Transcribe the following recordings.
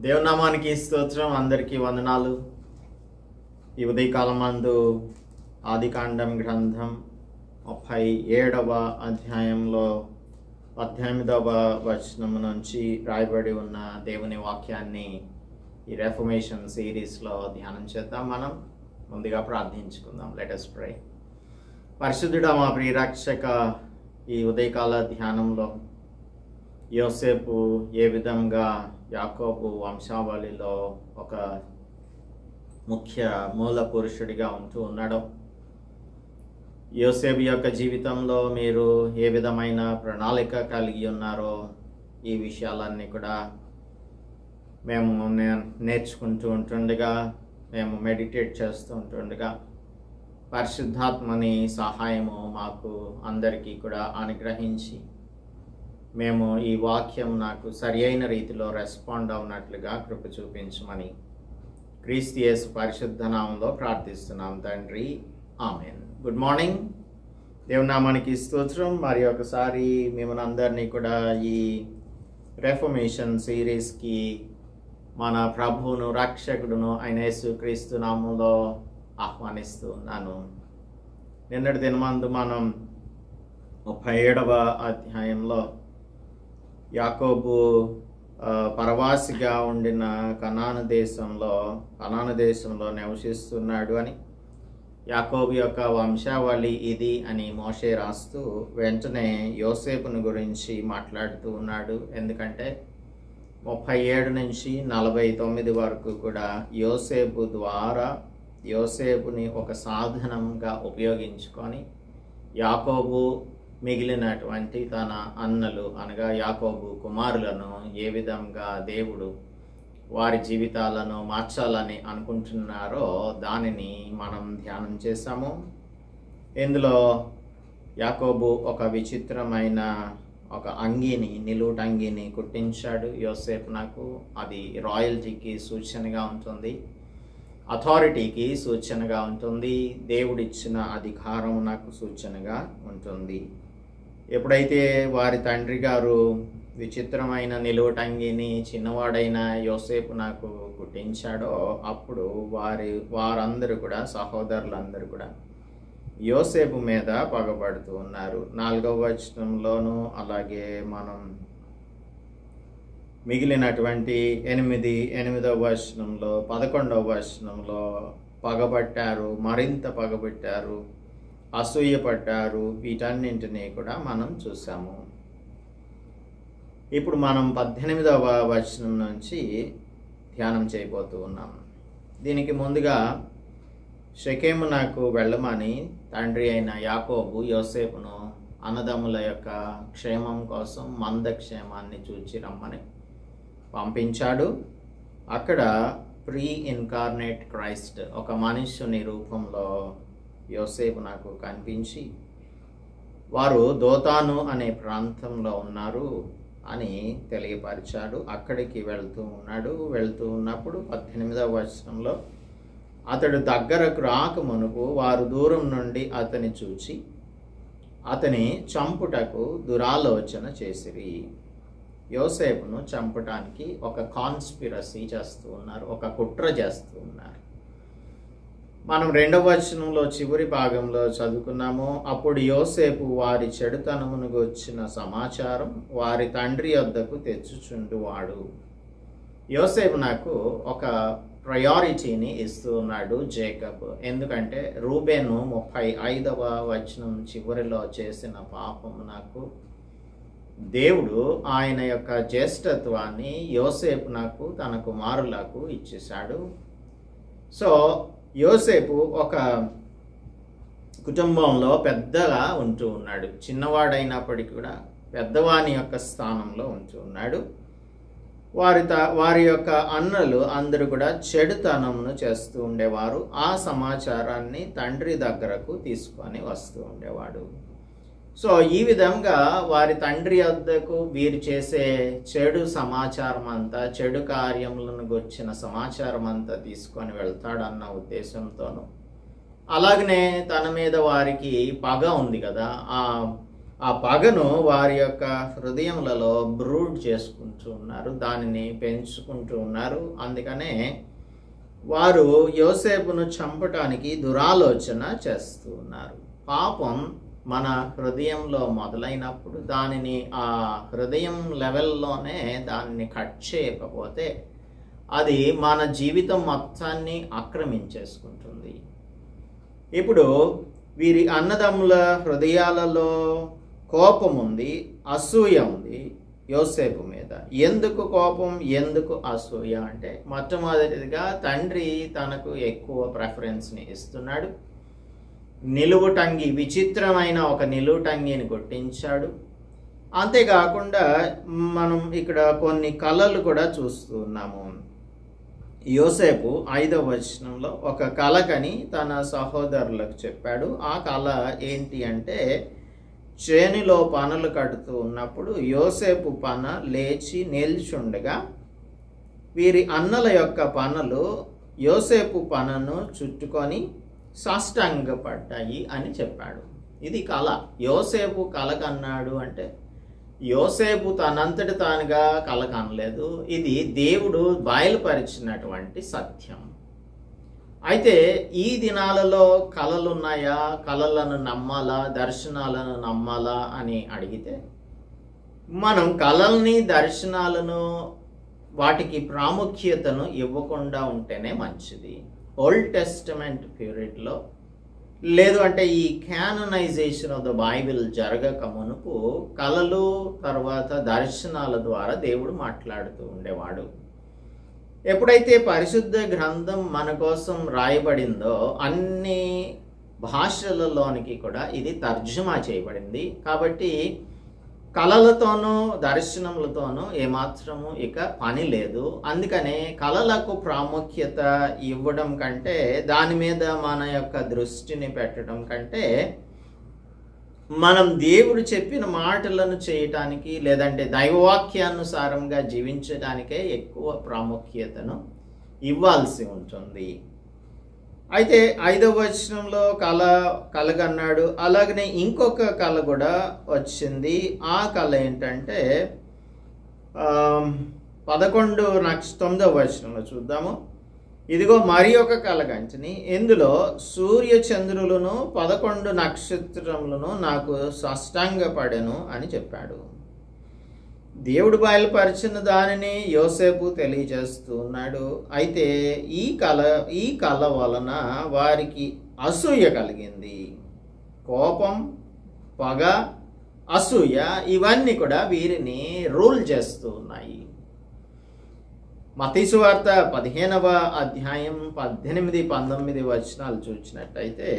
దేవునామానికి స్తోత్రం. అందరికీ వందనాలు. ఈ ఉదయకాలం మందు ఆదికాండం గ్రంథం 37వ అధ్యాయంలో 18వ వచనం నుంచి రాయబడి ఉన్న దేవుని వాక్యాన్ని ఈ రెఫర్మేషన్ సిరీస్లో ధ్యానం చేద్దాం. మనం ముందుగా ప్రార్థించుకుందాం. Let us pray. పరిశుద్ధుడా మా ప్రియరక్షక, ఈ ఉదయకాల ధ్యానంలో యోసేపు ఏ విధంగా యాకోబు వంశావళిలో ఒక ముఖ్య మూల పురుషుడిగా ఉంటూ ఉన్నాడో, యోసేపు యొక్క జీవితంలో మీరు ఏ విధమైన ప్రణాళిక కలిగి ఉన్నారో, ఈ విషయాలన్నీ కూడా మేము నేర్చుకుంటూ ఉంటుండగా, మేము మెడిటేట్ చేస్తూ ఉంటుండగా పరిశుద్ధాత్మని సహాయము మాకు అందరికీ కూడా అనుగ్రహించి మేము ఈ వాక్యం నాకు సరి అయిన రీతిలో రెస్పాండ్ అవునట్లుగా కృప చూపించమని క్రీస్తు యేసు పరిశుద్ధ నామంలో ప్రార్థిస్తున్నాం తండ్రి, ఆమేన్. Good morning. దేవునామానికి స్తోత్రం. మరి ఒకసారి మిమ్మల్ని అందరినీ కూడా ఈ రెఫర్మేషన్ సిరీస్కి మన ప్రభువును రక్షకుడును అయిన యేసు క్రీస్తు నామంలో ఆహ్వానిస్తూ ఉన్నాను. నిన్నటి దినమందు మనం 37వ అధ్యాయంలో యాకోబు పరవాసిగా ఉండిన కనాను దేశంలో నివసిస్తున్నాడు అని, యాకోబు యొక్క వంశావళి ఇది అని మోషే రాస్తూ వెంటనే యోసేపుని గురించి మాట్లాడుతూ ఉన్నాడు. ఎందుకంటే 37 నుంచి 49 వరకు కూడా యోసేపు ద్వారా యోసేపుని ఒక సాధనంగా ఉపయోగించుకొని యాకోబు మిగిలినటువంటి తన అన్నలు అనగా యాకోబు కుమారులను ఏ విధంగా దేవుడు వారి జీవితాలను మార్చాలని అనుకుంటున్నారో దానిని మనం ధ్యానం చేశాము. ఇందులో యాకోబు ఒక విచిత్రమైన ఒక అంగీని, నిలువుటంగీని కుట్టించాడు యోసేపు. నాకు అది రాయల్టీకి సూచనగా ఉంటుంది, అథారిటీకి సూచనగా ఉంటుంది, దేవుడిచ్చిన అధికారం నాకు సూచనగా ఉంటుంది. ఎప్పుడైతే వారి తండ్రి గారు విచిత్రమైన నిలువుటంగిని చిన్నవాడైన యోసేపు నాకు కుట్టించాడో, అప్పుడు వారందరూ కూడా, సహోదరులందరూ కూడా యోసేపు మీద పగబడుతూ ఉన్నారు. 4వ వచనంలోనూ అలాగే మనం మిగిలినటువంటి 8వ వచనంలో 11వ వచనంలో పగబట్టారు, మరింత పగబట్టారు, అసూయపడ్డారు. వీటన్నింటినీ కూడా మనం చూసాము. ఇప్పుడు మనం 18వ వచనం నుంచి ధ్యానం చేయబోతూ ఉన్నాం. దీనికి ముందుగా షెకెమునకు వెళ్ళమని తండ్రి అయిన యాకోబు యోసేపును అన్నదమ్ముల యొక్క క్షేమం కోసం మందక్షేమాన్ని చూచి రమ్మని పంపించాడు. అక్కడ ప్రీ ఇన్కార్నేట్ క్రైస్ట్ ఒక మనుష్యుని రూపంలో యోసేపు నాకు కనిపించి, వారు దోతాను అనే ప్రాంతంలో ఉన్నారు అని తెలియపరిచాడు. అక్కడికి వెళ్తూ ఉన్నప్పుడు 18వ వచనంలో, అతడు దగ్గరకు రాక మునుపు వారు దూరం నుండి అతని చూచి అతని చంపుటకు దురాలోచన చేసిరి. యోసేపును చంపటానికి ఒక కాన్స్పిరసీ చేస్తూ ఉన్నారు, ఒక కుట్ర చేస్తూ ఉన్నారు. మనం 2వ వచనంలో చివరి భాగంలో చదువుకున్నాము. అప్పుడు యోసేపు వారి చెడుతనమును గూర్చిన సమాచారం వారి తండ్రి వద్దకు తెచ్చుచుండువాడు. యోసేపు నాకు ఒక ప్రయారిటీని ఇస్తూ ఉన్నాడు జేకబ్. ఎందుకంటే రూబేను 35వ వచనం చివరిలో చేసిన పాపము నాకు దేవుడు ఆయన యొక్క జ్యేష్ఠత్వాన్ని యోసేపు నాకు తన కుమారులకు ఇచ్చేశాడు. సో యోసేపు ఒక కుటుంబంలో పెద్దగా ఉంటూ ఉన్నాడు. చిన్నవాడైనప్పటికీ కూడా పెద్దవాని యొక్క స్థానంలో ఉంటూ ఉన్నాడు. వారి యొక్క అన్నలు అందరూ కూడా చెడుతనమును చేస్తూ ఉండేవారు. ఆ సమాచారాన్ని తండ్రి దగ్గరకు తీసుకొని వస్తూ ఉండేవాడు. సో ఈ విధంగా వారి తండ్రి వద్దకు వీరు చేసే చెడు సమాచారం అంతా, చెడు కార్యములను గుర్చిన సమాచారం అంతా తీసుకొని వెళ్తాడన్న ఉద్దేశంతోనూ, అలాగనే తన మీద వారికి పగ ఉంది కదా, ఆ ఆ పగను వారి యొక్క హృదయములలో బ్రూడ్ చేసుకుంటూ ఉన్నారు, దానిని పెంచుకుంటూ ఉన్నారు. అందుకనే వారు యోసేపును చంపటానికి దురాలోచన చేస్తూ ఉన్నారు. పాపం మన హృదయంలో మొదలైనప్పుడు దానిని ఆ హృదయం లెవెల్లోనే దానిని కట్ చేయకపోతే అది మన జీవితం మొత్తాన్ని ఆక్రమించేసుకుంటుంది. ఇప్పుడు వీరి అన్నదమ్ముల హృదయాలలో కోపం ఉంది, అసూయ ఉంది యోసేపు మీద. ఎందుకు కోపం, ఎందుకు అసూయ అంటే, మొట్టమొదటిగా తండ్రి తనకు ఎక్కువ ప్రిఫరెన్స్ని ఇస్తున్నాడు. నిలువుటంగి, విచిత్రమైన ఒక నిలువుటంగిని కొట్టించాడు. అంతేకాకుండా మనం ఇక్కడ కొన్ని కళలు కూడా చూస్తూ ఉన్నాము. యోసేపు 5వ వచనంలో ఒక కలకని తన సహోదరులకు చెప్పాడు. ఆ కళ ఏంటి అంటే, చేనులో పనులు కడుతూ ఉన్నప్పుడు యోసేపు పన లేచి నిల్చుండగా వీరి అన్నల యొక్క పనులు యోసేపు పనను చుట్టుకొని సాష్టాంగపడ్డాయి అని చెప్పాడు. ఇది కళ. యోసేపు కళ కన్నాడు అంటే యోసేపు తనంతటి తానుగా కళ కనలేదు, ఇది దేవుడు బయలుపరిచినటువంటి సత్యం. అయితే ఈ దినాలలో కళలు ఉన్నాయా, కళలను నమ్మాలా, దర్శనాలను నమ్మాలా అని అడిగితే మనం కళల్ని, దర్శనాలను, వాటికి ప్రాముఖ్యతను ఇవ్వకుండా ఉంటేనే మంచిది. ఓల్డ్ టెస్టమెంట్ పీరియడ్లో, లేదు అంటే ఈ క్యాననైజేషన్ ఆఫ్ ద బైబిల్ జరగక మునుపు కళలు తర్వాత దర్శనాల ద్వారా దేవుడు మాట్లాడుతూ ఉండేవాడు. ఎప్పుడైతే పరిశుద్ధ గ్రంథం మన కోసం రాయబడిందో అన్ని భాషలలోనికి కూడా ఇది తర్జుమా చేయబడింది. కాబట్టి కళలతోనూ దర్శనములతోనూ ఏమాత్రము ఇక పని లేదు. అందుకనే కళలకు ప్రాముఖ్యత ఇవ్వడం కంటే, దాని మీద మన యొక్క దృష్టిని పెట్టడం కంటే, మనం దేవుడు చెప్పిన మాటలను చేయటానికి లేదంటే దైవవాక్యానుసారంగా జీవించడానికే ఎక్కువ ప్రాముఖ్యతను ఇవ్వాల్సి ఉంటుంది. అయితే 5వ వచనంలో కలగన్నాడు. అలాగనే ఇంకొక కళ కూడా వచ్చింది. ఆ కళ ఏంటంటే 9వ వచనంలో చూద్దాము. ఇదిగో మరి ఒక కలగంచిని, ఇందులో సూర్య చంద్రులను 11 నక్షత్రములను నాకు సాష్టాంగపడెను అని చెప్పాడు. దేవుడు బయలుపరిచిన దానిని యోసేపు తెలియజేస్తూ ఉన్నాడు. అయితే ఈ కళ వలన వారికి అసూయ కలిగింది. కోపం, పగ, అసూయ ఇవన్నీ కూడా వీరిని రూల్ చేస్తూ ఉన్నాయి. మత్తయి సువార్త 15వ అధ్యాయం 18, 19 వచనాలు చూసినట్టయితే,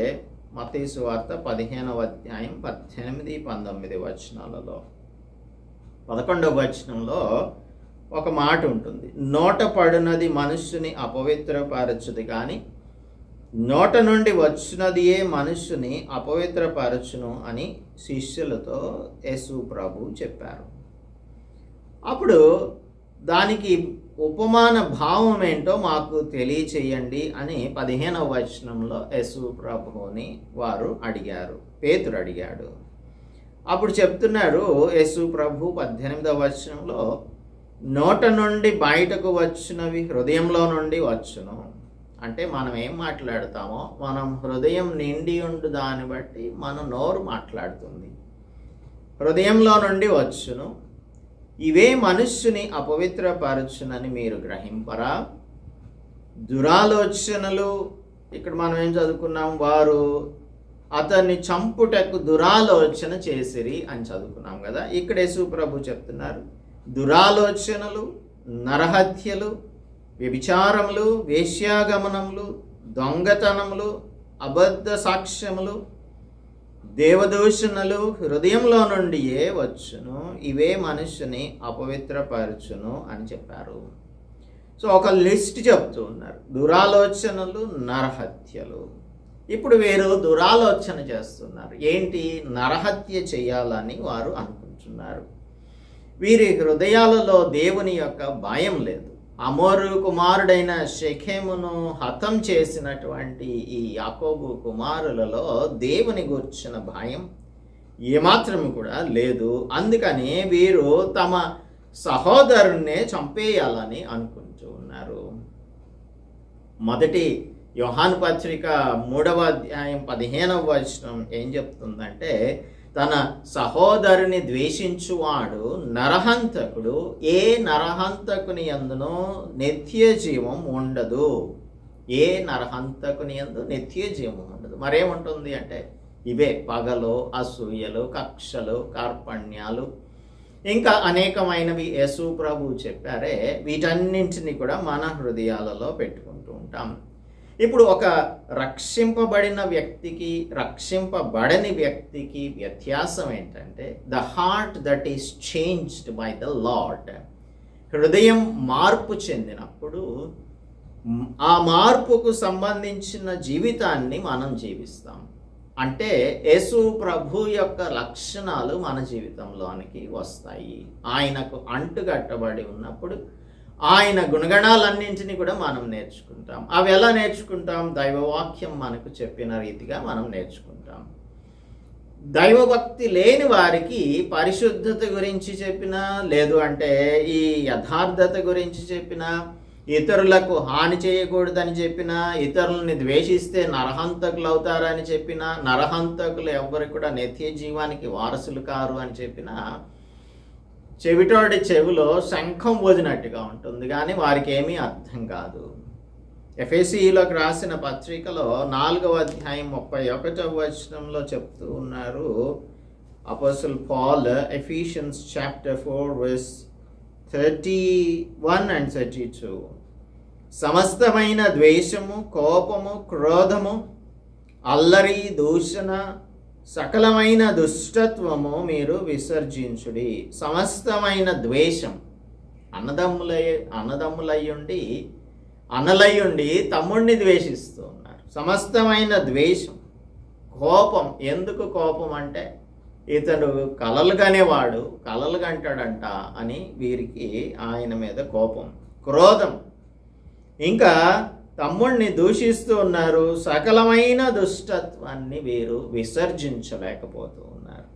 మత్తయి సువార్త 15వ అధ్యాయం 18, 19 వచనాలలో 11వ వచనంలో ఒక మాట ఉంటుంది. నోట పడినది మనుష్యుని అపవిత్రపరచుది, కానీ నోట నుండి వచ్చినదియే మనుష్యుని అపవిత్రపరచును అని శిష్యులతో యేసు ప్రభు చెప్పారు. అప్పుడు దానికి ఉపమాన భావం ఏంటో మాకు తెలియచేయండి అని 15వ వచనంలో యేసు ప్రభువుని వారు అడిగారు, పేతురు అడిగాడు. అప్పుడు చెప్తున్నారు యేసు ప్రభు 18వ వచనంలో, నోట నుండి బయటకు వచ్చినవి హృదయంలో నుండి వచ్చును. అంటే మనం ఏం మాట్లాడతామో మనం హృదయం నిండి ఉండు దాన్ని బట్టి మన నోరు మాట్లాడుతుంది. హృదయంలో నుండి వచ్చును, ఇవే మనుష్యుని అపవిత్రపరచునని మీరు గ్రహింపరా? దురాలోచనలు, ఇక్కడ మనం ఏం చదువుకున్నాం, వారు అతన్ని చంపుటకు దురాలోచన చేసిరి అని చదువుకున్నాం కదా. ఇక్కడ యేసు ప్రభు చెప్తున్నారు, దురాలోచనలు, నరహత్యలు, వ్యభిచారములు, వేశ్యాగమనములు, దొంగతనములు, అబద్ధ సాక్ష్యములు, దేవదూషణలు హృదయంలో నుండియే వచ్చును, ఇవే మనుష్యుని అపవిత్రపరచును అని చెప్పారు. సో ఒక లిస్ట్ చెప్తూ ఉన్నారు, దురాలోచనలు, నరహత్యలు. ఇప్పుడు వీరు దురాలోచన చేస్తున్నారు. ఏంటి? నరహత్య చేయాలని వారు అనుకుంటున్నారు. వీరి హృదయాలలో దేవుని యొక్క భయం లేదు. అమోరు కుమారుడైన షెకెమును హతం చేసినటువంటి ఈ యాకోబు కుమారులలో దేవుని గూర్చిన భయం, ఏమాత్రం కూడా లేదు. అందుకని వీరు తమ సహోదరుణ్ణే చంపేయాలని అనుకుంటూ ఉన్నారు. మొదటి యోహాను పత్రిక 3వ అధ్యాయం 15వ వచనం ఏం చెప్తుందంటే, తన సహోదరుని ద్వేషించువాడు నరహంతకుడు, ఏ నరహంతకుని యందునో నిత్య జీవం ఉండదు. ఏ నరహంతకుని యందు నిత్య జీవం ఉండదు. మరేముంటుంది అంటే ఇవే పగలు, అసూయలు, కక్షలు, కార్పణ్యాలు, ఇంకా అనేకమైనవి యేసు ప్రభు చెప్పారే. వీటన్నింటినీ కూడా మన హృదయాలలో పెట్టుకుంటూ ఉంటాం. ఇప్పుడు ఒక రక్షింపబడిన వ్యక్తికి, రక్షింపబడని వ్యక్తికి వ్యత్యాసం ఏంటంటే, the heart that is changed by the lord. హృదయం మార్పు చెందినప్పుడు ఆ మార్పుకు సంబంధించిన జీవితాన్ని మనం జీవిస్తాం. అంటే యేసు ప్రభు యొక్క లక్షణాలు మన జీవితంలోనికి వస్తాయి. ఆయనకు అంటుగట్టబడి ఉన్నప్పుడు ఆయన గుణగణాలన్నింటినీ కూడా మనం నేర్చుకుంటాం. అవి ఎలా నేర్చుకుంటాం? దైవవాక్యం మనకు చెప్పిన రీతిగా మనం నేర్చుకుంటాం. దైవభక్తి లేని వారికి పరిశుద్ధత గురించి చెప్పినా, లేదు అంటే ఈ యథార్థత గురించి చెప్పినా, ఇతరులకు హాని చేయకూడదని చెప్పినా, ఇతరులని ద్వేషిస్తే నరహంతకులు అవుతారని చెప్పినా, నరహంతకులు ఎవ్వరు కూడా నిత్య జీవానికి వారసులు కారు అని చెప్పినా, చెవిటోడి చెవిలో శంఖం ఊదినట్టుగా ఉంటుంది, కానీ వారికి ఏమీ అర్థం కాదు. ఎఫెసీయులకు రాసిన పత్రికలో 4వ అధ్యాయం 31వ వచనంలో చెప్తూ ఉన్నారు apostle Paul, Ephesians chapter 4 verse 31 and 32. సమస్తమైన ద్వేషము, కోపము, క్రోధము, అల్లరి, దూషణ, సకలమైన దుష్టత్వము మీరు విసర్జించుడి. సమస్తమైన ద్వేషం, అన్నదమ్ములయ్యుండి అనలయ్యుండి తమ్ముడిని ద్వేషిస్తూ ఉన్నారు. సమస్తమైన ద్వేషం, కోపం. ఎందుకు కోపం అంటే, ఇతడు కలలు కనేవాడు, కలలు కంటాడంట అని వీరికి ఆయన మీద కోపం. క్రోధం, ఇంకా తమ్ముడిని దూషిస్తూ ఉన్నారు. సకలమైన దుష్టత్వాన్ని వీరు విసర్జించలేకపోతూ ఉన్నారు.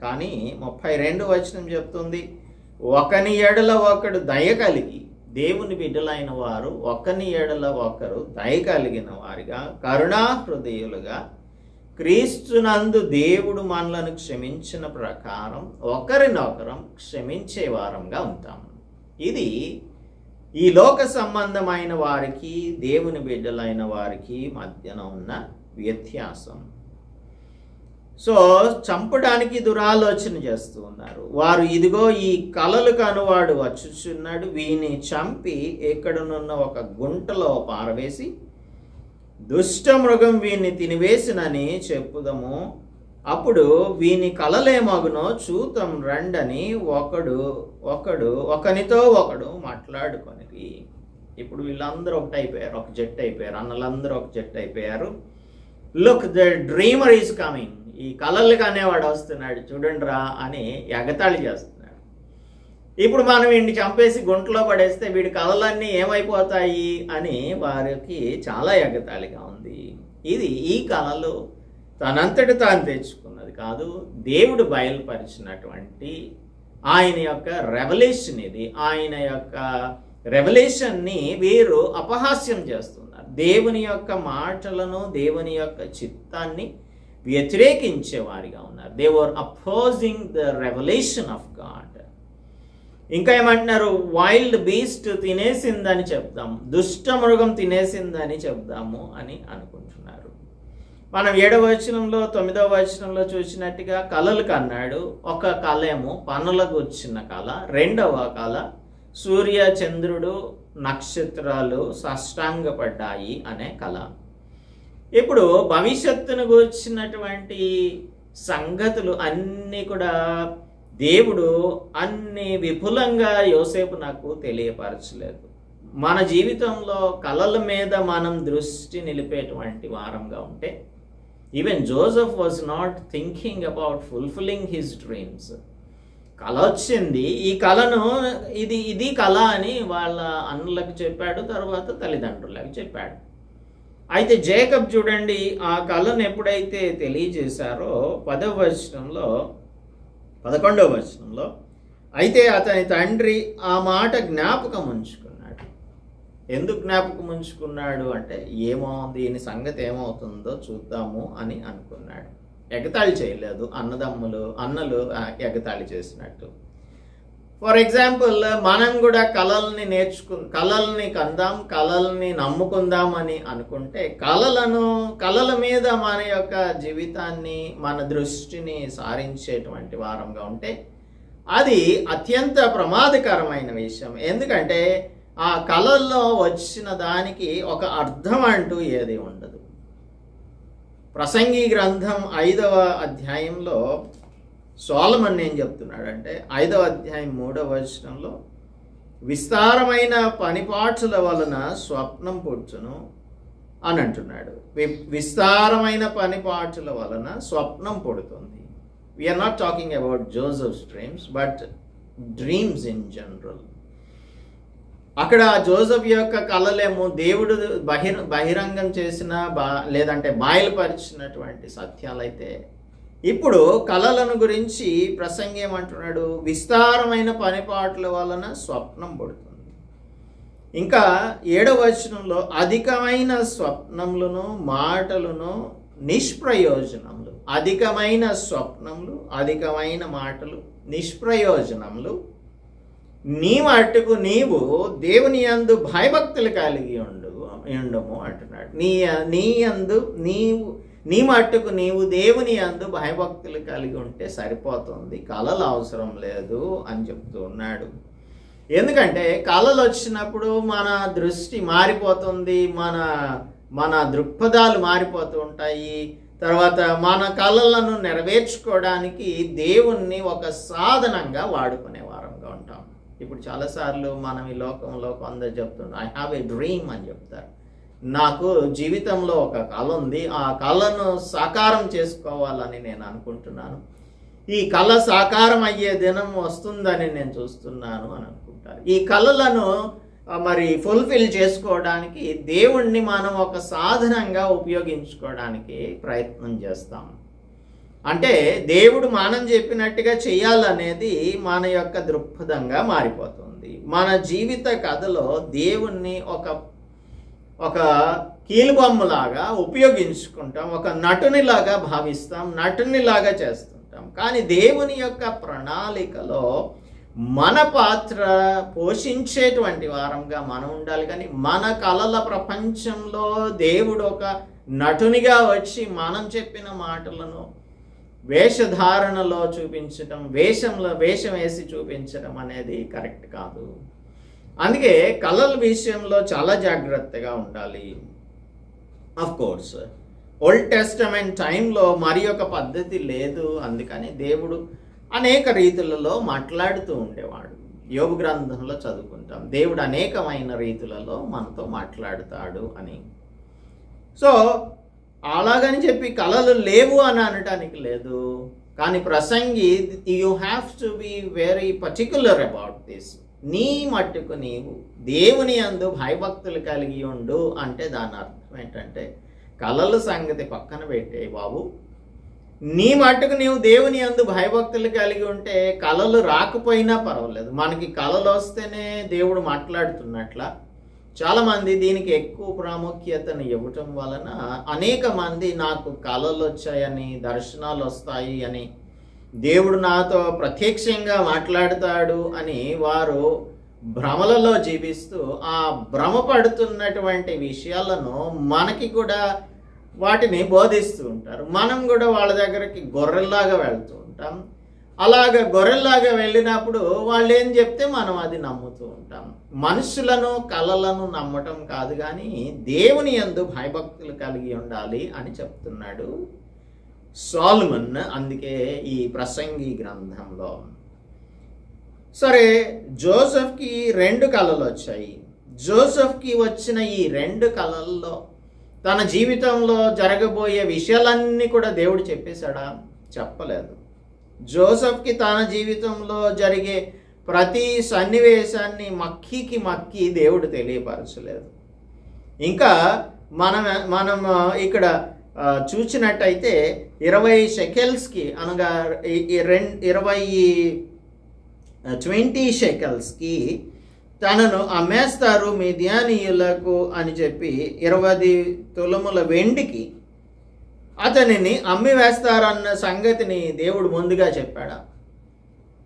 కానీ 32వ వచనం చెప్తుంది, ఒకని ఎడల ఒకడు దయ కలిగి, దేవుని బిడ్డలైన వారు ఒకని ఎడల ఒకరు దయ కలిగిన వారిగా, కరుణా హృదయులుగా, క్రీస్తునందు దేవుడు మనలను క్షమించిన ప్రకారం ఒకరినొకరం క్షమించే వారంగా ఉంటాం. ఇది ఈ లోక సంబంధమైన వారికి, దేవుని బిడ్డలైన వారికి మధ్యన ఉన్న వ్యత్యాసం. సో చంపడానికి దురాలోచన చేస్తూ ఉన్నారు వారు. ఇదిగో ఈ కలలు కనువాడు వచ్చుచున్నాడు, వీని చంపి ఎక్కడనున్న ఒక గుంటలో పారవేసి దుష్టమృగం వీని తినివేసినని చెప్పుదము. అప్పుడు వీని కలలేమగునో చూతం రండని ఒకనితో ఒకడు మాట్లాడుకొనిరి. ఇప్పుడు వీళ్ళందరూ ఒకటైపోయారు, ఒక జట్టు అయిపోయారు. అన్నలందరూ ఒక జట్టు అయిపోయారు. Look, the dreamer is coming. ఈ కలలు కనేవాడు వస్తున్నాడు చూడండి రా అని ఎగతాళి చేస్తున్నాడు. ఇప్పుడు మనం వీడిని చంపేసి గుంటలో పడేస్తే వీడి కలలన్నీ ఏమైపోతాయి అని వారికి చాలా ఎగతాళిగా ఉంది. ఈ కళలు తనంతటి తాను తెచ్చుకున్నది కాదు, దేవుడు బయలుపరిచినటువంటి ఆయన యొక్క రెవల్యూషన్ ఇది. ఆయన యొక్క రెవల్యూషన్ని వీరు అపహాస్యం చేస్తున్నారు. దేవుని యొక్క మాటలను, దేవుని యొక్క చిత్తాన్ని వ్యతిరేకించే వారిగా ఉన్నారు. They were opposing the revolution of God. ఇంకా ఏమంటున్నారు? వైల్డ్ బీస్ట్ తినేసిందని చెప్దాం, దుష్ట మృగం తినేసిందని చెప్దాము అని అనుకుంటున్నారు. మనం 7వ వచనంలో 9వ వచనంలో చూసినట్టుగా కలలు కన్నాడు. ఒక కళ ఏమో పనులకు వచ్చిన కళ, రెండవ కళ సూర్య చంద్రుడు నక్షత్రాలు సాష్టాంగపడ్డాయి అనే కళ. ఇప్పుడు భవిష్యత్తును గురించినటువంటి సంగతులు అన్నీ కూడా దేవుడు అన్ని విపులంగా యోసేపు నాకు తెలియపరచలేదు. మన జీవితంలో కళల మీద మనం దృష్టి నిలిపేటువంటి వారంగా ఉంటే, even Joseph was not thinking about fulfilling his dreams. కళ వచ్చింది, ఈ కళను ఇది కళ అని వాళ్ళ అన్నలకు చెప్పాడు, తర్వాత తల్లిదండ్రులకు చెప్పాడు. అయితే జేకబ్ చూడండి, ఆ కళను ఎప్పుడైతే తెలియజేశారో 11వ వచనంలో అయితే అతని తండ్రి ఆ మాట జ్ఞాపకం ఉంచుకున్నాడు. ఎందుకు జ్ఞాపకం ఉంచుకున్నాడు అంటే, ఏమో దీని సంగతి ఏమవుతుందో చూద్దాము అని అనుకున్నాడు. ఎగతాళి చేయలేదు, అన్నలు ఎగతాళి చేసినట్టు. ఫర్ ఎగ్జాంపుల్, మనం కూడా కళల్ని కందాం, కళల్ని నమ్ముకుందాం అని అనుకుంటే కళల మీద మన యొక్క జీవితాన్ని, మన దృష్టిని సారించేటువంటి వారంగా ఉంటే అది అత్యంత ప్రమాదకరమైన విషయం. ఎందుకంటే ఆ కళల్లో వచ్చిన దానికి ఒక అర్థం అంటూ ఏది ఉండదు. ప్రసంగి గ్రంథం 5వ అధ్యాయంలో సొలొమన్ ఏం చెప్తున్నాడంటే, 5వ అధ్యాయం 3వ వచనంలో, విస్తారమైన పనిపాట్ల వలన స్వప్నం పుట్టును అని అంటున్నాడు. విస్తారమైన పనిపాట్ల వలన స్వప్నం పుడుతుంది. We are not talking about Joseph's dreams, but dreams in general. అక్కడ జోసెఫ్ యొక్క కళలేమో దేవుడు బహిరంగం చేసిన లేదంటే బయలుపరిచినటువంటి సత్యాలైతే, ఇప్పుడు కళలను గురించి ప్రసంగి ఏమంటున్నాడు, విస్తారమైన పనిపాట్ల వలన స్వప్నం పుడుతుంది. ఇంకా 7వ వచనంలో, అధికమైన స్వప్నములను మాటలను నిష్ప్రయోజనములు. అధికమైన స్వప్నములు, అధికమైన మాటలు, నిష్ప్రయోజనములు. నీ మట్టుకు నీవు దేవుని యందు భయభక్తులు కలిగి ఉండము అంటున్నాడు. నీ మట్టుకు నీవు దేవుని యందు భయభక్తులు కలిగి ఉంటే సరిపోతుంది, కళలు అవసరం లేదు అని చెప్తూ ఉన్నాడు. ఎందుకంటే కళలు వచ్చినప్పుడు మన దృష్టి మారిపోతుంది, మన దృక్పథాలు మారిపోతూ ఉంటాయి. తర్వాత మన కళలను నెరవేర్చుకోవడానికి దేవుణ్ణి ఒక సాధనంగా వాడుకునే వారంగా ఉంటాం. ఇప్పుడు చాలాసార్లు మనం ఈ లోకంలో కొందరు చెప్తున్నారు, ఐ హ్యావ్ ఏ డ్రీమ్ అని చెప్తారు. నాకు జీవితంలో ఒక కళ ఉంది, ఆ కళను సాకారం చేసుకోవాలని నేను అనుకుంటున్నాను, ఈ కళ సాకారం అయ్యే దినం వస్తుందని నేను చూస్తున్నాను అని అనుకుంటారు. ఈ కళలను మరి ఫుల్ఫిల్ చేసుకోవడానికి దేవుణ్ణి మనం ఒక సాధనంగా ఉపయోగించుకోవడానికి ప్రయత్నం చేస్తాం. అంటే దేవుడు మనం చెప్పినట్టుగా చేయాలనేది మన యొక్క దృక్పథంగా మారిపోతుంది. మన జీవిత కథలో దేవుణ్ణి ఒక కీలుబొమ్మలాగా ఉపయోగించుకుంటాం, ఒక నటునిలాగా భావిస్తాం, నటునిలాగా చేస్తుంటాం. కానీ దేవుని యొక్క ప్రణాళికలో మన పాత్ర పోషించేటువంటి వారంగా మనం ఉండాలి. కానీ మన కళల ప్రపంచంలో దేవుడు ఒక నటునిగా వచ్చి మనం చెప్పిన మాటలను వేషధారణలో చూపించడం, వేషం వేసి చూపించడం అనేది కరెక్ట్ కాదు. అందుకే కళల విషయంలో చాలా జాగ్రత్తగా ఉండాలి. ఆఫ్ కోర్స్ ఓల్డ్ టెస్టమెంట్ టైంలో మరి ఒక పద్ధతి లేదు, అందుకని దేవుడు అనేక రీతులలో మాట్లాడుతూ ఉండేవాడు. యోబు గ్రంథంలో చదువుకుంటాం, దేవుడు అనేకమైన రీతులలో మనతో మాట్లాడుతాడు అని. సో అలాగని చెప్పి కళలు లేవు అని అనటానికి లేదు. కానీ ప్రసంగి, you have to be very particular about this. నీ మట్టుకు నీవు దేవుని యందు భయభక్తులు కలిగి ఉండు అంటే దాని అర్థం ఏంటంటే, కళల సంగతి పక్కన పెట్టే బాబు, నీ మట్టుకు నీవు దేవుని యందు భయభక్తులు కలిగి ఉంటే కళలు రాకపోయినా పర్వాలేదు. మనకి కళలు వస్తేనే దేవుడు మాట్లాడుతున్నట్ల చాలామంది దీనికి ఎక్కువ ప్రాముఖ్యతను ఇవ్వటం వలన అనేక మంది నాకు కళలు వచ్చాయని, దర్శనాలు వస్తాయి అని, దేవుడు నాతో ప్రత్యక్షంగా మాట్లాడతాడు అని వారు భ్రమలలో జీవిస్తూ ఆ భ్రమపడుతున్నటువంటి విషయాలను మనకి కూడా వాటిని బోధిస్తూ ఉంటారు. మనం కూడా వాళ్ళ దగ్గరికి గొర్రెల్లాగా వెళ్తూ ఉంటాం. అలాగ గొర్రెల్లాగా వెళ్ళినప్పుడు వాళ్ళు ఏం చెప్తే మనం అది నమ్ముతూ ఉంటాం. మనుషులను కళలను నమ్మటం కాదు, కానీ దేవుని యందు భయభక్తులు కలిగి ఉండాలి అని చెప్తున్నాడు సొలొమన్. అందుకే ఈ ప్రసంగి గ్రంథంలో. సరే, జోసెఫ్కి 2 కళలు వచ్చాయి. జోసెఫ్కి వచ్చిన ఈ 2 కళల్లో తన జీవితంలో జరగబోయే విషయాలన్నీ కూడా దేవుడు చెప్పేశాడా? చెప్పలేదు. జోసెఫ్కి తన జీవితంలో జరిగే ప్రతి సన్నివేశాన్ని మక్కి దేవుడు తెలియపరచలేదు. ఇంకా మనం మనం ఇక్కడ చూసినట్టయితే 20 షెకెల్స్కి అనగా 20 షెకెల్స్కి తనను అమ్మేస్తారు మిద్యానీయులకు అని చెప్పి 20 తులముల వెండికి అతనిని అమ్మి వేస్తారన్న సంగతిని దేవుడు ముందుగా చెప్పాడా?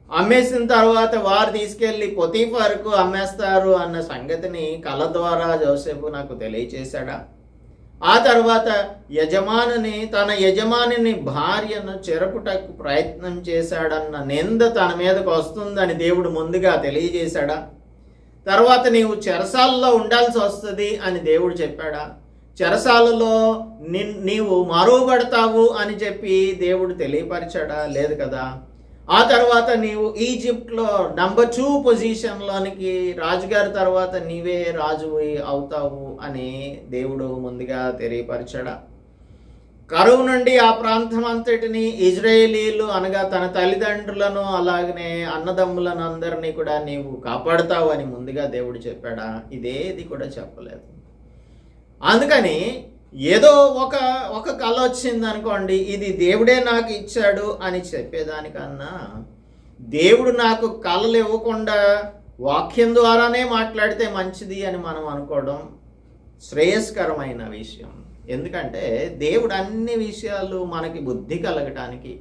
అమ్మేసిన తర్వాత వారు తీసుకెళ్ళి పొతీఫరుకు అమ్మేస్తారు అన్న సంగతిని కళ ద్వారా యోసేపు నాకు తెలియచేశాడా? ఆ తర్వాత తన యజమానిని భార్యను చెరపుటకు ప్రయత్నం చేశాడన్న నింద తన మీదకు వస్తుందని దేవుడు ముందుగా తెలియజేశాడా? తర్వాత నీవు చెరసాలలో ఉండాల్సి వస్తుంది అని దేవుడు చెప్పాడా? చెరసాలలో నీవు మరువబడతావు అని చెప్పి దేవుడు తెలియపరిచాడా? లేదు కదా. ఆ తర్వాత నీవు ఈజిప్ట్లో నంబర్ 2 పొజిషన్లోనికి రాజుగారి తర్వాత నీవే రాజు అవుతావు అని దేవుడు ముందుగా తెలియపరిచాడా? కరువు నుండి ఆ ప్రాంతం అంతటిని ఇజ్రాయేలీలు అనగా తన తల్లిదండ్రులను అలాగనే అన్నదమ్ములను అందరినీ కూడా నీవు కాపాడుతావు అని ముందుగా దేవుడు చెప్పాడా? ఇదేది కూడా చెప్పలేదు. అందుకని ఏదో ఒక కళ వచ్చింది అనుకోండి, ఇది దేవుడే నాకు ఇచ్చాడు అని చెప్పేదానికన్నా దేవుడు నాకు కళలు ఇవ్వకుండా వాక్యం ద్వారానే మాట్లాడితే మంచిది అని మనం అనుకోవడం శ్రేయస్కరమైన విషయం. ఎందుకంటే దేవుడు అన్ని విషయాలు మనకి బుద్ధి కలగటానికి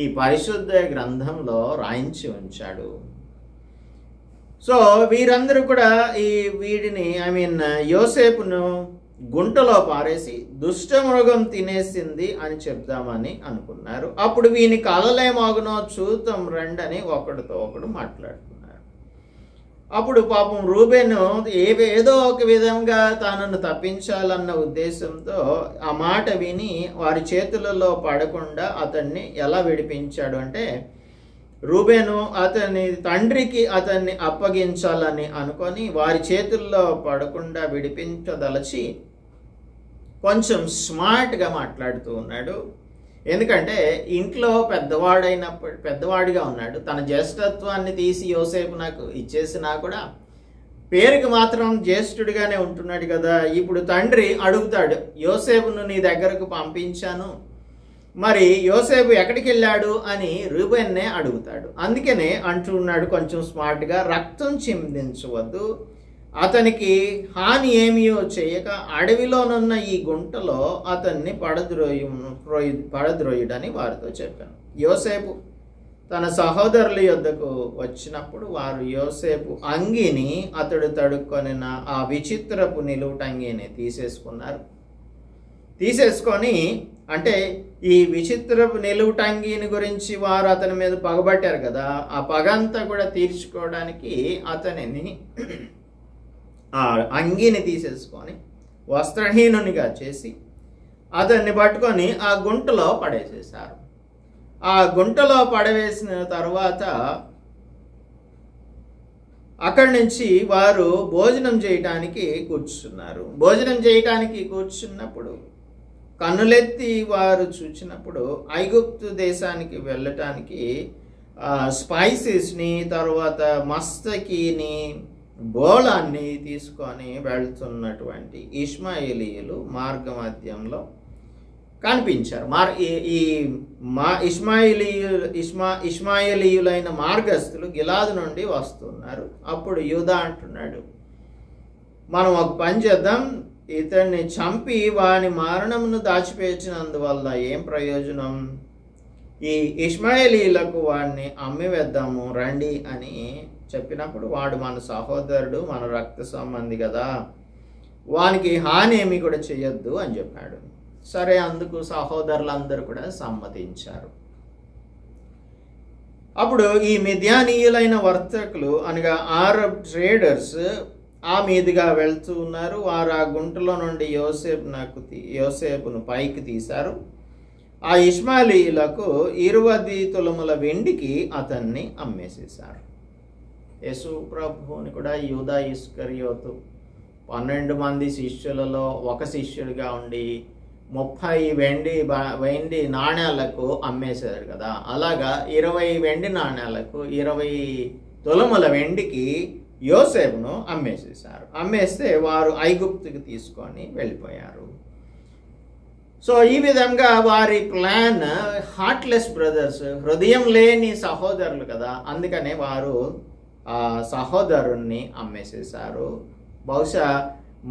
ఈ పరిశుద్ధ గ్రంథంలో రాయించి ఉంచాడు. సో వీరందరూ కూడా వీడిని యోసేపును గుంటలో పారేసి దుష్టమృగం తినేసింది అని చెప్దామని అనుకున్నారు. అప్పుడు వీని కలలేమోగునో చూద్దాం రండని ఒకడితో ఒకడు మాట్లాడుకున్నారు. అప్పుడు పాపం రూబేను ఏదో ఒక విధంగా తనను తప్పించాలన్న ఉద్దేశంతో ఆ మాట విని వారి చేతులలో పడకుండా అతన్ని ఎలా విడిపించాడు అంటే, రూబేను అతని తండ్రికి అతన్ని అప్పగించాలని అనుకొని వారి చేతుల్లో పడకుండా విడిపించదలచి కొంచెం స్మార్ట్గా మాట్లాడుతూ ఉన్నాడు. ఎందుకంటే ఇంట్లో పెద్దవాడిగా ఉన్నాడు. తన జ్యేష్ఠత్వాన్ని తీసి యోసేపు నాకు ఇచ్చేసినా కూడా పేరుకి మాత్రం జ్యేష్ఠుడిగానే ఉంటున్నాడు కదా. ఇప్పుడు తండ్రి అడుగుతాడు, యోసేపును నీ దగ్గరకు పంపించాను, మరి యోసేపు ఎక్కడికి వెళ్ళాడు అని రూబేన్నే అడుగుతాడు. అందుకనే అంటున్నాడు కొంచెం స్మార్ట్గా, రక్తం చిందించవద్దు, అతనికి హాని ఏమీయో చేయక అడవిలోనున్న ఈ గుంటలో అతన్ని పడద్రోయుడని వారితో చెప్పాను. యోసేపు తన సహోదరుల యొద్దకు వచ్చినప్పుడు వారు యోసేపు అంగీని అతడు తడుక్కొనిన ఆ విచిత్రపు నిలువుటంగీని తీసేసుకొని అంటే ఈ విచిత్రపు నిలువుటంగీని గురించి వారు అతని మీద పగబట్టారు కదా, ఆ పగంతా కూడా తీర్చుకోవడానికి అతనిని ఆ అంగీని తీసేసుకొని వస్త్రహీనునిగా చేసి అతన్ని పట్టుకొని ఆ గుంటలో పడేసేశారు. ఆ గుంటలో పడవేసిన తర్వాత అక్కడి నుంచి వారు భోజనం చేయటానికి కూర్చున్నారు. భోజనం చేయటానికి కూర్చున్నప్పుడు కన్నులెత్తి వారు చూచినప్పుడు ఐగుప్తు దేశానికి వెళ్ళటానికి స్పైసెస్ని తర్వాత మస్తకిని బోళాన్ని తీసుకొని వెళ్తున్నటువంటి ఇష్మాయేలీయులు మార్గమధ్యంలో కనిపించారు. ఇష్మాయేలీయులైన మార్గస్థులు గిలాదు నుండి వస్తున్నారు. అప్పుడు యూదా అంటున్నాడు, మనం ఒక పని చేద్దాం, ఇతన్ని చంపి వాని మరణమును దాచిపేచినందువల్ల ఏం ప్రయోజనం, ఈ ఇష్మాయేలీయులకు వాడిని అమ్మివేద్దాము రండి అని చెప్పినప్పుడు, వాడు మన సహోదరుడు, మన రక్త సంబంధి కదా, వానికి హాని ఏమి కూడా చేయొద్దు అని చెప్పాడు. సరే, అందుకు సహోదరులందరూ కూడా సమ్మతించారు. అప్పుడు ఈ మిద్యానీయులైన వర్తకులు అనగా అరబ్ ట్రేడర్స్ ఆ మీదుగా వెళ్తూ ఉన్నారు. వారు ఆ గుంటలో నుండి యోసేపును పైకి తీశారు. ఆ ఇష్మాయేలీయులకు 20 తులముల వెండికి అతన్ని అమ్మేసేశారు. యేసు ప్రభువుని కూడా యూదా ఇస్కరియోతు 12 మంది శిష్యులలో ఒక శిష్యుడిగా ఉండి 30 వెండి నాణ్యాలకు అమ్మేశారు కదా. అలాగా 20 వెండి నాణ్యాలకు 20 తులముల వెండికి యోసేపును అమ్మేసేశారు. అమ్మేస్తే వారు ఐగుప్తుకి తీసుకొని వెళ్ళిపోయారు. సో ఈ విధంగా వారి ప్లాన్, హార్ట్లెస్ బ్రదర్స్, హృదయం లేని సహోదరులు కదా, అందుకనే వారు ఆ సహోదరుణ్ణి అమ్మేసేశారు. బహుశా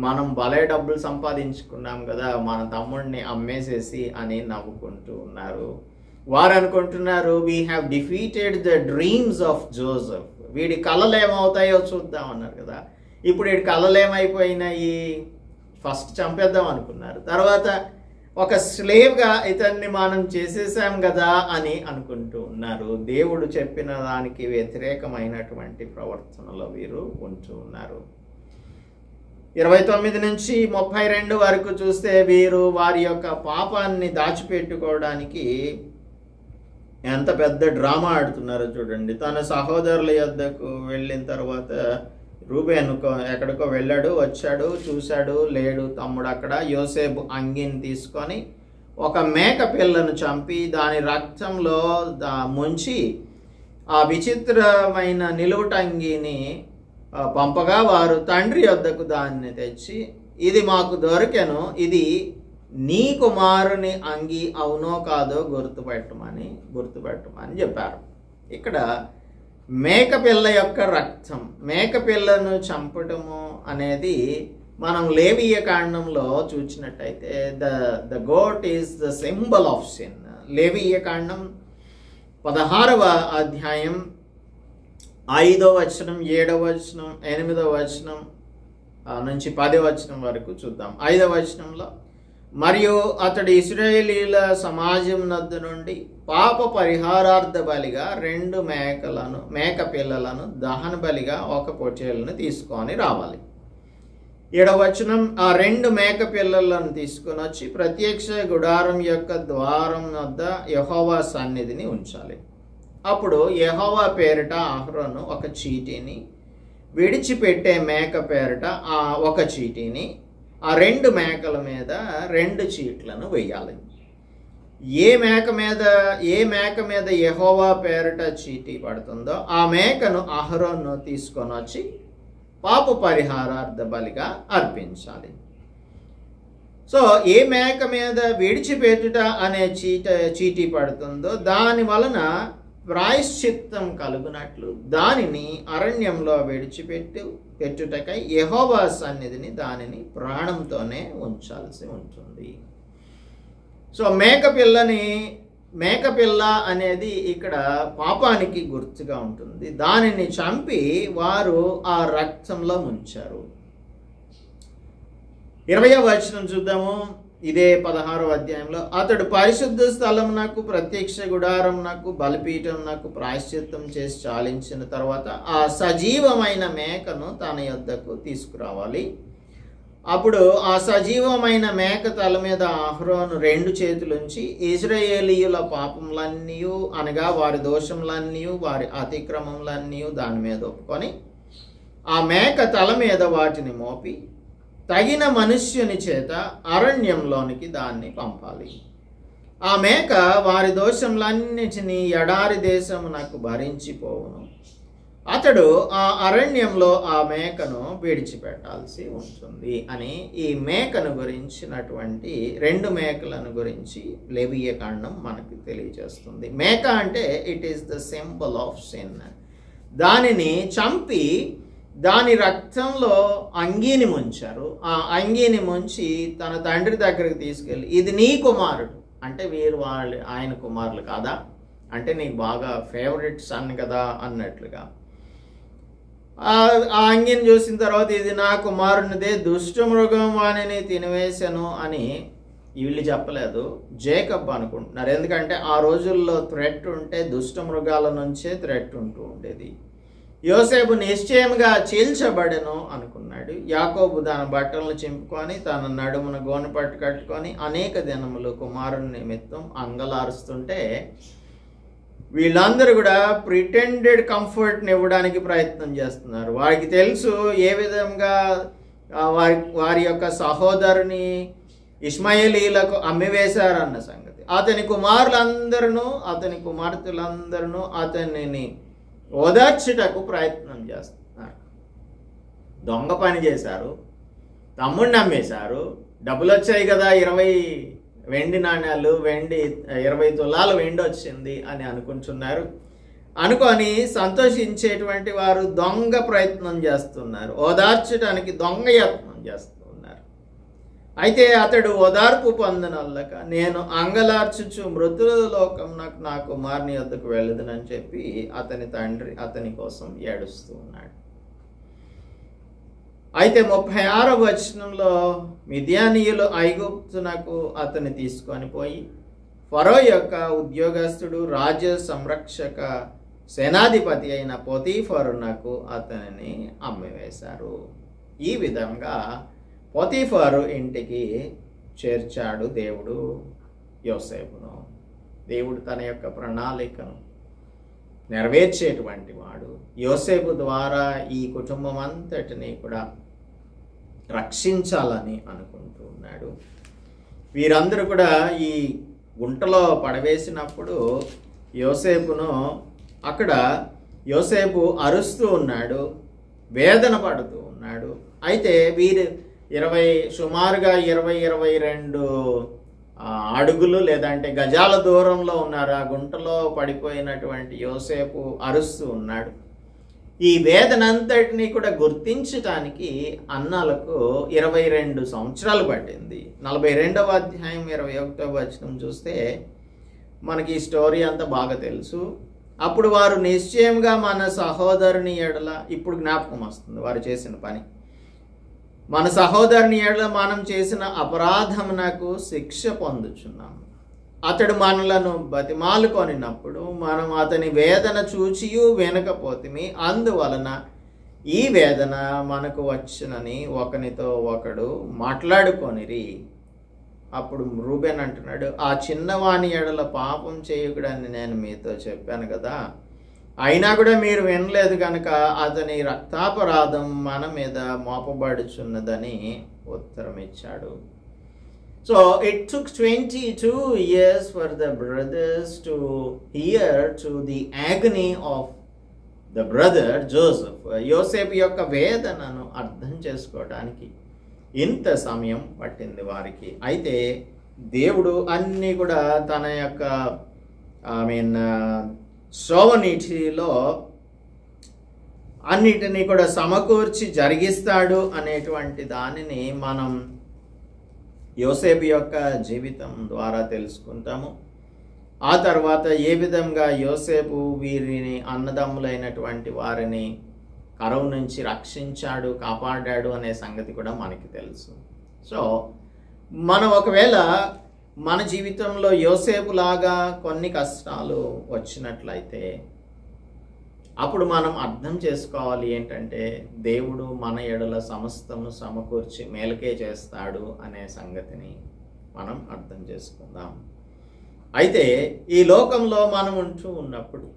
మనం భలే డబ్బులు సంపాదించుకున్నాం కదా, మన తమ్ముడిని అమ్మేసేసి అని నవ్వుకుంటూ ఉన్నారు. వారు అనుకుంటున్నారు, we have defeated the dreams of Joseph. వీడి కళలు ఏమవుతాయో చూద్దాం అన్నారు కదా, ఇప్పుడు వీడి కళలు ఏమైపోయినాయి, ఫస్ట్ చంపేద్దాం అనుకున్నారు, తర్వాత ఒక స్లేవ్గా ఇతన్ని మనం చేసేసాం కదా అని అనుకుంటూ ఉన్నారు. దేవుడు చెప్పిన దానికి వ్యతిరేకమైనటువంటి ప్రవర్తనలో వీరు ఉంటూ ఉన్నారు. 29 నుంచి 32 వరకు చూస్తే వీరు వారి యొక్క పాపాన్ని దాచిపెట్టుకోవడానికి ఎంత పెద్ద డ్రామా ఆడుతున్నారో చూడండి. తన సహోదరుల యొద్దకు వెళ్ళిన తర్వాత రూబేను ఎక్కడికో వెళ్ళాడు, వచ్చాడు, చూశాడు, లేడు తమ్ముడు అక్కడ. యోసేపు అంగీని తీసుకొని ఒక మేక పిల్లను చంపి దాని రక్తంలో ముంచి ఆ విచిత్రమైన నిలువుటంగిని పంపగా వారు తండ్రి యొద్దకు దాన్ని తెచ్చి, ఇది మాకు దొరికెను, ఇది నీ కుమారుని అంగీ అవునో కాదో గుర్తుపెట్టమని చెప్పారు. ఇక్కడ మేకపిల్ల యొక్క రక్తం, మేకపిల్లను చంపటము అనేది మనం లేవీయ కాండంలో చూసినట్టయితే the goat is the symbol of sin. లేవీయ కాండం 16వ అధ్యాయం 5వ వచనం, 7వ వచనం, 8వ వచనం నుంచి 10వ వచనం వరకు చూద్దాం. 5వ వచనంలో, మరియు అతడు ఇశ్రాయేలీల సమాజం నద్ద నుండి పాప పరిహారార్థ బలిగా 2 మేక పిల్లలను దహన బలిగా 1 పొట్టేలును తీసుకొని రావాలి. 7వ వచనం, ఆ 2 మేక పిల్లలను తీసుకొని వచ్చి ప్రత్యక్ష గుడారం యొక్క ద్వారం వద్ద యెహోవా సన్నిధిని ఉంచాలి. అప్పుడు యెహోవా పేరిట అహరోను 1 చీటీని, విడిచిపెట్టే మేక పేరిట 1 చీటీని, ఆ 2 మేకల మీద 2 చీట్లను వేయాలి. ఏ మేక మీద యెహోవా పేరిట చీటీ పడుతుందో ఆ మేకను అహరోను తీసుకొని వచ్చి పాప పరిహారార్థ బలిగా అర్పించాలి. సో ఏ మేక మీద విడిచిపెట్టుట అనే చీటీ పడుతుందో దాని వలన ప్రాయశ్చిత్తం కలుగునట్లు దానిని అరణ్యంలో విడిచిపెట్టుటకై యెహోవా సన్నిధిని దానిని ప్రాణంతోనే ఉంచాల్సి ఉంటుంది. సో మేకపిల్ల అనేది ఇక్కడ పాపానికి గుర్తుగా ఉంటుంది. దానిని చంపి వారు ఆ రక్తంలో ముంచారు. 20వ వచనం చూద్దాము. ఇదే 16వ అధ్యాయంలో, అతడు పరిశుద్ధ స్థలమునకు, ప్రత్యక్ష గుడారమునకు, బలిపీఠమునకు ప్రాయశ్చిత్తం చేసి చాలించిన తర్వాత ఆ సజీవమైన మేకను తన యొద్దకు తీసుకురావాలి. అప్పుడు ఆ సజీవమైన మేక తల మీద అహరోను 2 చేతులుంచి ఇశ్రాయేలీయుల పాపములన్నీ, అనగా వారి దోషములన్నీ, వారి అతిక్రమములన్నీ దాని మీద ఒప్పుకొని ఆ మేక తల మీద వాటిని మోపి తగిన మనుష్యుని చేత అరణ్యంలోనికి దాన్ని పంపాలి. ఆ మేక వారి దోషములన్నిటినీ ఎడారి దేశమునకు భరించిపోవును. అతడు ఆ అరణ్యంలో ఆ మేకను విడిచిపెట్టాల్సి ఉంటుంది అని ఈ మేకను గురించినటువంటి 2 మేకలను గురించి లేవీయ కాండం మనకు తెలియజేస్తుంది. మేక అంటే it is the symbol of sin. దానిని చంపి దాని రక్తంలో అంగీని ముంచారు. ఆ అంగీని ముంచి తన తండ్రి దగ్గరికి తీసుకెళ్ళి, ఇది నీ కుమారుడు అంటే, వీరు ఆయన కుమారులు కాదా అంటే, నీకు బాగా ఫేవరెట్ సన్ కదా అన్నట్లుగా. ఆ అంగీని చూసిన తర్వాత, ఇది నా కుమారునిదే, దుష్టమృగం వాణిని తినివేశాను అని వీళ్ళు చెప్పలేదు, జేకబ్ అనుకుంటున్నారు. ఎందుకంటే ఆ రోజుల్లో థ్రెట్ ఉంటే దుష్టమృగాల నుంచే థ్రెట్ ఉంటూ ఉండేది. యోసేపు నిశ్చయంగా చీల్చబడెను అనుకున్నాడు. యాకోబు తన బట్టలను చింపుకొని తన నడుమున గోనెపట్టు కట్టుకొని అనేక దినములు కుమారుని నిమిత్తం అంగలారుస్తుంటే వీళ్ళందరూ కూడా ప్రిటెండెడ్ కంఫర్ట్ని ఇవ్వడానికి ప్రయత్నం చేస్తున్నారు. వారికి తెలుసు ఏ విధంగా వారి యొక్క సహోదరుని ఇష్మాయేలీలకు అమ్మివేశారన్న సంగతి. అతని కుమారులందరూ, అతని కుమార్తెలందరూ అతనిని ఓదార్చుటకు ప్రయత్నం చేస్తున్నారు. దొంగ పని చేశారు, తమ్ముడిని అమ్మేశారు, డబ్బులు వచ్చాయి కదా, 20 వెండి నాణ్యాలు, 20 తులాల వెండి వచ్చింది అని అనుకుంటున్నారు. అనుకొని సంతోషించేటువంటి వారు దొంగ ప్రయత్నం చేస్తున్నారు, ఓదార్చడానికి దొంగ యత్నం చేస్తున్నారు. అయితే అతడు ఓదార్పు పొందనల్లక, నేను అంగలార్చుచు మృతుల లోకం నా కుమారుని వద్దకు వెళ్ళదునని చెప్పి అతని తండ్రి అతని కోసం ఏడుస్తూ ఉన్నాడు. అయితే 36వ వచనంలో, మిద్యానీయులు ఐగుప్తునకు అతన్ని తీసుకొని పోయి ఫరో యొక్క ఉద్యోగస్తుడు, రాజ సంరక్షక సేనాధిపతి అయిన పోతీఫరునకు అతనిని అమ్మివేశారు. ఈ విధంగా పోతీఫరు ఇంటికి చేర్చాడు దేవుడు యోసేపును. దేవుడు తన యొక్క ప్రణాళికను నెరవేర్చేటువంటి వాడు. యోసేపు ద్వారా ఈ కుటుంబం అంతటిని కూడా రక్షించాలని అనుకుంటూ ఉన్నాడు. వీరందరూ కూడా ఈ గుంటలో పడవేసినప్పుడు యోసేపును అక్కడ యోసేపు అరుస్తూ ఉన్నాడు, వేదన పడుతూ ఉన్నాడు. అయితే వీరు సుమారుగా 22 అడుగులు లేదంటే గజాల దూరంలో ఉన్నారు. ఆ గుంటలో పడిపోయినటువంటి యోసేపు అరుస్తూ ఉన్నాడు. ఈ వేదనంతటినీ కూడా గుర్తించటానికి అన్నలకు 22 సంవత్సరాలు పట్టింది. 42వ అధ్యాయం 21వ వచనం చూస్తే మనకి ఈ స్టోరీ అంతా బాగా తెలుసు. అప్పుడు వారు నిశ్చయంగా మన సహోదరుని ఎడల, ఇప్పుడు జ్ఞాపకం వస్తుంది వారు చేసిన పని, మన సహోదరుని ఎడల మనం చేసిన అపరాధమునకు శిక్ష పొందుచున్నాము. అతడు మనలను బతిమాలుకొనినప్పుడు మనం అతని వేదన చూచియు వినకపోతిమి, అందువలన ఈ వేదన మనకు వచ్చునని ఒకనితో ఒకడు మాట్లాడుకొనిరి. అప్పుడు రూబెన్ అంటున్నాడు, ఆ చిన్నవాని ఎడల పాపం చేయకూడని నేను మీతో చెప్పాను కదా, అయినా కూడా మీరు వినలేదు కనుక అతని రక్తాపరాధం మన మీద మోపబడుచున్నదని ఉత్తరం ఇచ్చాడు. So it took 22 years for the brothers to hear to the agony of the brother Joseph. యోసేపు యొక్క వేదనను అర్థం చేసుకోవడానికి ఇంత సమయం పట్టింది వారికి. అయితే దేవుడు అన్నీ కూడా తన యొక్క శోభనీటిలో అన్నిటినీ కూడా సమకూర్చి జరిగిస్తాడు అనేటువంటి దానిని మనం యోసేపు యొక్క జీవితం ద్వారా తెలుసుకుంటాము. ఆ తర్వాత ఏ విధంగా యోసేపు వీరిని అన్నదమ్ములైనటువంటి వారిని కరువు నుంచి రక్షించాడు, కాపాడాడు అనే సంగతి కూడా మనకి తెలుసు. సో మనం ఒకవేళ మన జీవితంలో యోసేపు లాగా కొన్ని కష్టాలు వచ్చినట్లయితే అప్పుడు మనం అర్థం చేసుకోవాలి ఏంటంటే, దేవుడు మన ఎడల సమస్తము సమకూర్చి మేలుకే చేస్తాడు అనే సంగతిని మనం అర్థం చేసుకుందాం. అయితే ఈ లోకంలో మనం ఉంటూ ఉన్నప్పుడు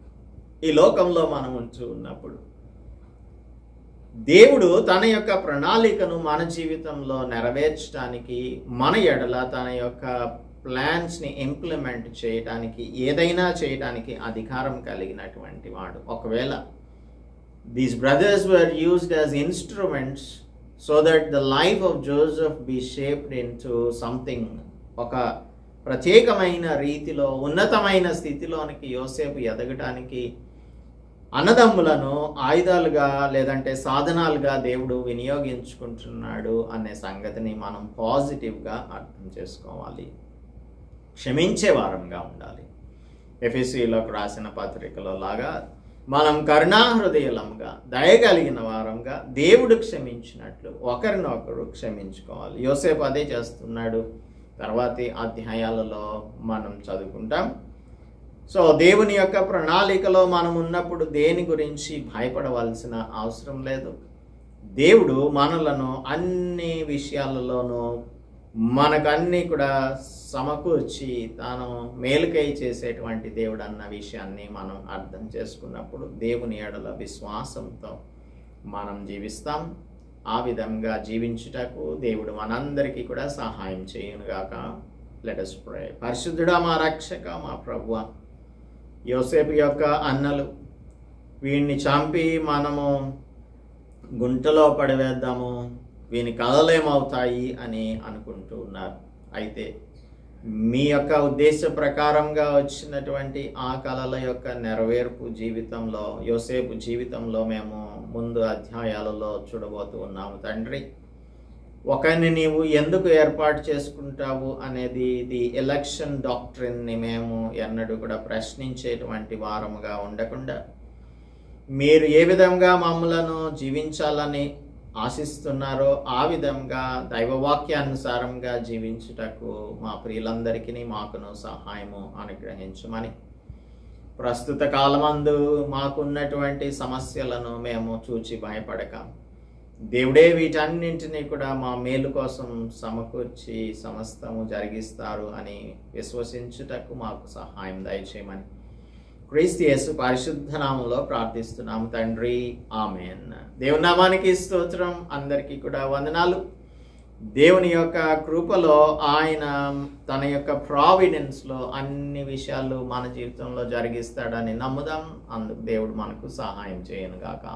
దేవుడు తన యొక్క ప్రణాళికను మన జీవితంలో నెరవేర్చడానికి, మన ఎడల తన యొక్క ప్లాన్స్ని ఇంప్లిమెంట్ చేయడానికి, ఏదైనా చేయడానికి అధికారం కలిగినటువంటి వాడు. ఒకవేళ these brothers were used as instruments so that the life of Joseph be shaped into something, ఒక ప్రత్యేకమైన రీతిలో ఉన్నతమైన స్థితిలోనికి యోసేపు ఎదగటానికి అన్నదమ్ములను ఆయుధాలుగా లేదంటే సాధనాలుగా దేవుడు వినియోగించుకుంటున్నాడు అనే సంగతిని మనం పాజిటివ్గా అర్థం చేసుకోవాలి. క్షమించే వారంగా ఉండాలి. ఎఫెసీయులకు రాసిన పత్రికలో లాగా మనం కరుణాహృదయులంగా, దయగలిగిన వారంగా దేవుడు క్షమించినట్లు ఒకరినొకరు క్షమించుకోవాలి. యోసేపు అదే చేస్తున్నాడు. తర్వాతి అధ్యాయాలలో మనం చదువుకుంటాం. సో దేవుని యొక్క ప్రణాళికలో మనం ఉన్నప్పుడు దేని గురించి భయపడవలసిన అవసరం లేదు. దేవుడు మనలను అన్ని విషయాలలోనూ మనకన్నీ కూడా సమకూర్చి తాను మేలుకై చేసేటువంటి దేవుడు అన్న విషయాన్ని మనం అర్థం చేసుకున్నప్పుడు దేవుని ఎడల విశ్వాసంతో మనం జీవిస్తాం. ఆ విధంగా జీవించుటకు దేవుడు మనందరికీ కూడా సహాయం చేయునుగాక. Let us pray. పరిశుద్ధుడా, మా రక్షక, మా ప్రభువా, యోసేపు యొక్క అన్నలు వీడిని చంపి మనము గుంటలో పడివేద్దాము, వీని కలలేమవుతాయి అని అనుకుంటూ ఉన్నారు. అయితే మీ యొక్క ఉద్దేశ ప్రకారంగా వచ్చినటువంటి ఆ కళల యొక్క నెరవేర్పు జీవితంలో, యోసేపు జీవితంలో మేము ముందు అధ్యాయాలలో చూడబోతూ ఉన్నాము. తండ్రి, ఒకరిని నీవు ఎందుకు ఏర్పాటు చేసుకుంటావు అనేది ది ఎలక్షన్ డాక్ట్రిన్ని మేము ఎన్నడూ కూడా ప్రశ్నించేటువంటి వారముగా ఉండకుండా, మీరు ఏ విధంగా మమ్మలను జీవించాలని ఆశిస్తున్నారో ఆ విధంగా దైవవాక్యానుసారంగా జీవించుటకు మా ప్రియులందరికీ మాకును సహాయము అనుగ్రహించమని, ప్రస్తుత కాలమందు మాకున్నటువంటి సమస్యలను మేము చూచి భయపడక, దేవుడే వీటన్నింటినీ కూడా మా మేలు కోసం సమకూర్చి సమస్తము జరిగిస్తారు అని విశ్వసించుటకు మాకు సహాయం దయచేయమని క్రీస్తు యేసు పరిశుద్ధ నామములో ప్రార్థిస్తున్నాము తండ్రి, ఆమేన్. దేవుని నామానికి స్తోత్రం. అందరికీ కూడా వందనాలు. దేవుని యొక్క కృపలో ఆయన తన యొక్క ప్రావిడెన్స్లో అన్ని విషయాలు మన జీవితంలో జరిగిస్తాడని నమ్ముదాం. అందుకు దేవుడు మనకు సహాయం చేయను గాక.